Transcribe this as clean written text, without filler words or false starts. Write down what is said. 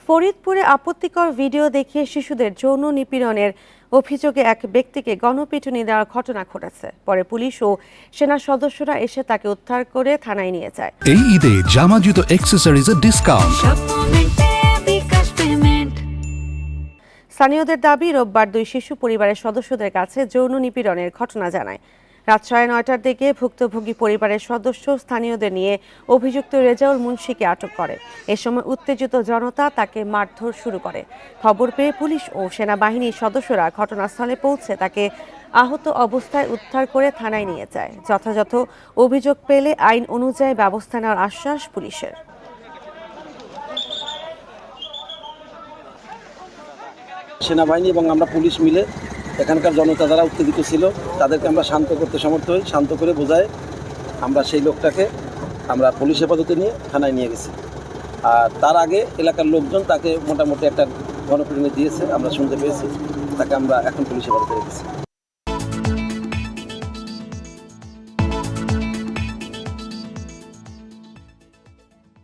ফরিদপুরে আপত্তিকর ভিডিও দেখিয়ে শিশুদের যৌন নিপীড়নের অভিযোগে এক ব্যক্তিকে গণপিটুনি দেওয়ার ঘটনা ঘটেছে। পরে পুলিশ ও সেনা সদস্যরা এসে তাকে উদ্ধার করে থানায় নিয়ে যায়। এই ঈদে জামা জুতো অ্যাক্সেসরিজের ডিসকাউন্ট। স্থানীয়দের দাবি, রোববার দুই শিশু পরিবারের সদস্যদের কাছে যৌন নিপীড়নের ঘটনা জানায়। রাত 9:30টার দিকে ভুক্তভোগী পরিবারের সদস্য স্থানীয়দের নিয়ে অভিযুক্ত রেজাউল মুন্সিকে আটক করে। এ সময় উত্তেজিত জনতা তাকে মারধর শুরু করে। খবর পেয়ে পুলিশ ও সেনাবাহিনীর সদস্যরা ঘটনাস্থলে পৌঁছে তাকে আহত অবস্থায় উদ্ধার করে থানায় নিয়ে যায়। যথাযথ অভিযোগ পেলে আইন অনুযায়ী ব্যবস্থা নেওয়ার আশ্বাস পুলিশের। সেনাবাহিনী এবং আমরা পুলিশ মিলে এখানকার জনতা যারা উত্তেজিত ছিল তাদেরকে আমরা শান্ত করতে সমর্থ হই। শান্ত করে বোঝায় আমরা সেই লোকটাকে আমরা পুলিশ হেফাজতে নিয়ে থানায় নিয়ে গেছি। আর তার আগে এলাকার লোকজন তাকে মোটামুটি একটা গণপিটুনি দিয়েছে, আমরা শুনতে পেয়েছি। তাকে আমরা এখন পুলিশ হেফাজতে রেখেছি।